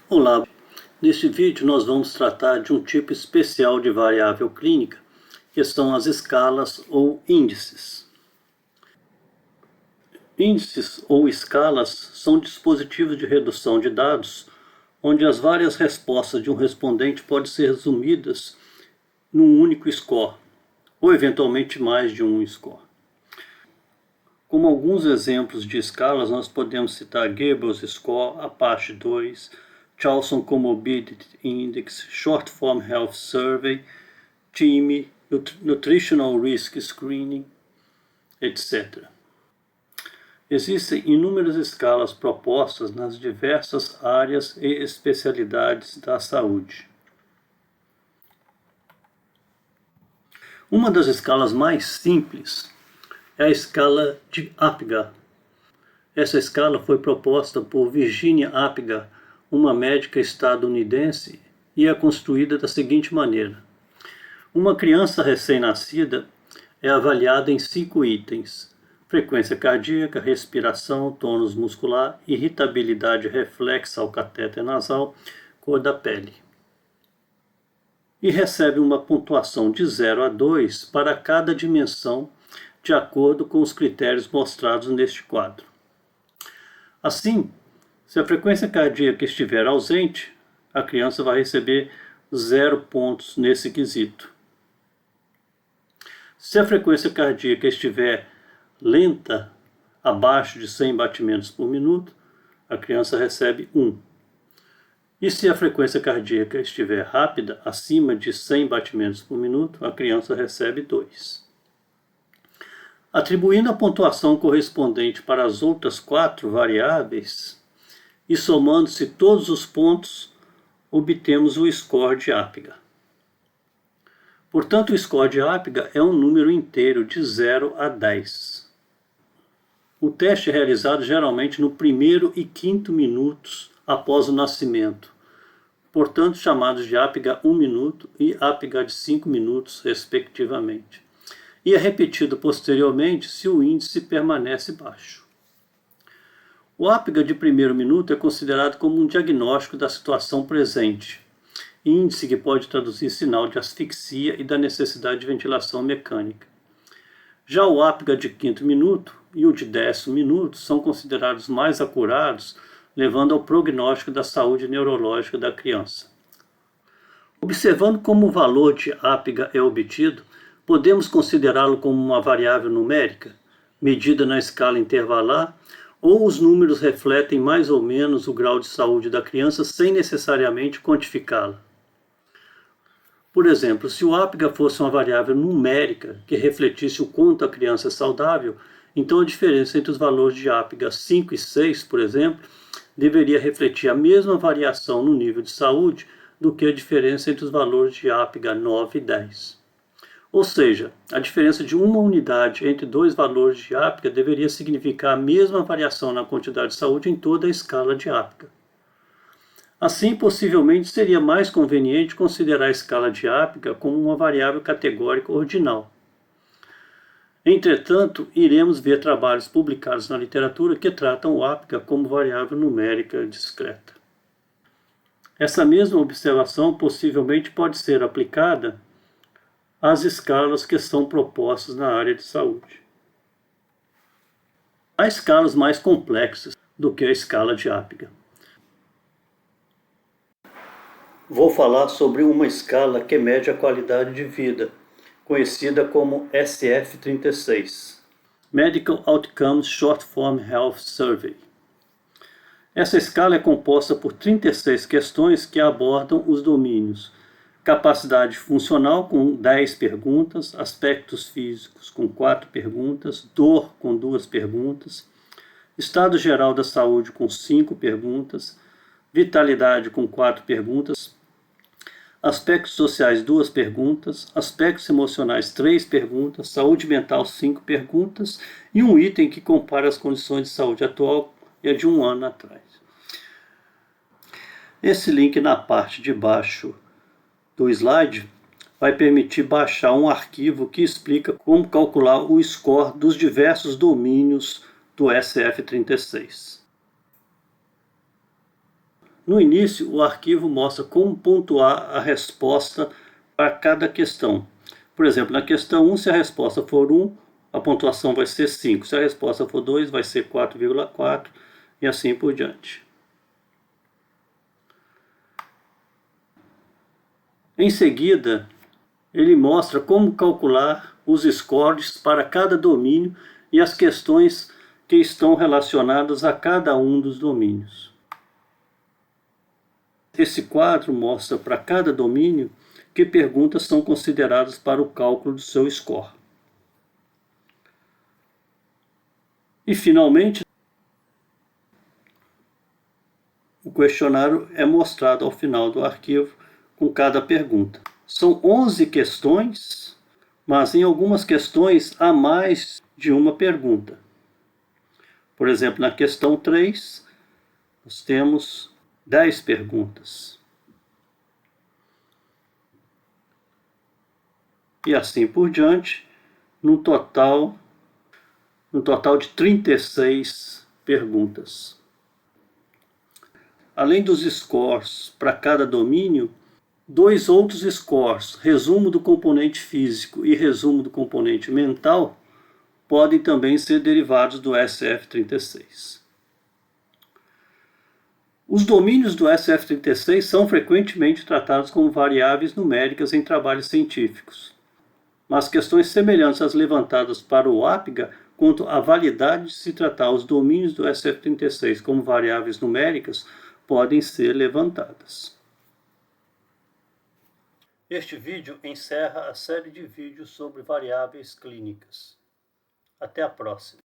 Olá, neste vídeo nós vamos tratar de um tipo especial de variável clínica, que são as escalas ou índices. Índices ou escalas são dispositivos de redução de dados, onde as várias respostas de um respondente podem ser resumidas num único score, ou eventualmente mais de um score. Como alguns exemplos de escalas, nós podemos citar Gable's Score, Apache 2, Charlson Comorbidity Index, Short Form Health Survey, TIMI, Nutritional Risk Screening, etc. Existem inúmeras escalas propostas nas diversas áreas e especialidades da saúde. Uma das escalas mais simples é a escala de Apgar. Essa escala foi proposta por Virginia Apgar, uma médica estadunidense, e é construída da seguinte maneira. Uma criança recém-nascida é avaliada em 5 itens: frequência cardíaca, respiração, tônus muscular, irritabilidade reflexa ao catéter nasal, cor da pele. E recebe uma pontuação de 0 a 2 para cada dimensão, de acordo com os critérios mostrados neste quadro. Assim, se a frequência cardíaca estiver ausente, a criança vai receber 0 pontos nesse quesito. Se a frequência cardíaca estiver lenta, abaixo de 100 batimentos por minuto, a criança recebe 1. E se a frequência cardíaca estiver rápida, acima de 100 batimentos por minuto, a criança recebe 2. Atribuindo a pontuação correspondente para as outras 4 variáveis e somando-se todos os pontos, obtemos o score de Apgar. Portanto, o score de Apgar é um número inteiro de 0 a 10. O teste é realizado geralmente no primeiro e quinto minutos após o nascimento, portanto chamados de Apgar 1 minuto e Apgar de 5 minutos, respectivamente. E é repetido posteriormente se o índice permanece baixo. O Apgar de primeiro minuto é considerado como um diagnóstico da situação presente, índice que pode traduzir sinal de asfixia e da necessidade de ventilação mecânica. Já o Apgar de quinto minuto e o de 10º minuto são considerados mais acurados, levando ao prognóstico da saúde neurológica da criança. Observando como o valor de Apgar é obtido, podemos considerá-lo como uma variável numérica, medida na escala intervalar, ou os números refletem mais ou menos o grau de saúde da criança sem necessariamente quantificá-la. Por exemplo, se o Apgar fosse uma variável numérica que refletisse o quanto a criança é saudável, então a diferença entre os valores de Apgar 5 e 6, por exemplo, deveria refletir a mesma variação no nível de saúde do que a diferença entre os valores de Apgar 9 e 10. Ou seja, a diferença de uma unidade entre 2 valores de Apgar deveria significar a mesma variação na quantidade de saúde em toda a escala de Apgar. Assim, possivelmente seria mais conveniente considerar a escala de Apgar como uma variável categórica ordinal. Entretanto, iremos ver trabalhos publicados na literatura que tratam o Apgar como variável numérica discreta. Essa mesma observação possivelmente pode ser aplicada às escalas que são propostas na área de saúde. Há escalas mais complexas do que a escala de Apgar. Vou falar sobre uma escala que mede a qualidade de vida, conhecida como SF-36, Medical Outcomes Short Form Health Survey. Essa escala é composta por 36 questões que abordam os domínios: capacidade funcional com 10 perguntas, aspectos físicos com 4 perguntas, dor com 2 perguntas, estado geral da saúde com 5 perguntas, vitalidade com 4 perguntas, aspectos sociais 2 perguntas, aspectos emocionais 3 perguntas, saúde mental 5 perguntas e um item que compara as condições de saúde atual e a de um ano atrás. Esse link na parte de baixo do slide vai permitir baixar um arquivo que explica como calcular o score dos diversos domínios do SF-36. No início, o arquivo mostra como pontuar a resposta para cada questão. Por exemplo, na questão 1, se a resposta for 1, a pontuação vai ser 5. Se a resposta for 2, vai ser 4,4 e assim por diante. Em seguida, ele mostra como calcular os scores para cada domínio e as questões que estão relacionadas a cada um dos domínios. Esse quadro mostra para cada domínio que perguntas são consideradas para o cálculo do seu score. E, finalmente, o questionário é mostrado ao final do arquivo com cada pergunta. São 11 questões, mas em algumas questões há mais de uma pergunta. Por exemplo, na questão 3, nós temos 10 perguntas. E assim por diante, num total de 36 perguntas. Além dos scores para cada domínio, 2 outros scores, resumo do componente físico e resumo do componente mental, podem também ser derivados do SF36. Os domínios do SF36 são frequentemente tratados como variáveis numéricas em trabalhos científicos, mas questões semelhantes às levantadas para o APGA quanto à validade de se tratar os domínios do SF36 como variáveis numéricas podem ser levantadas. Este vídeo encerra a série de vídeos sobre variáveis clínicas. Até a próxima.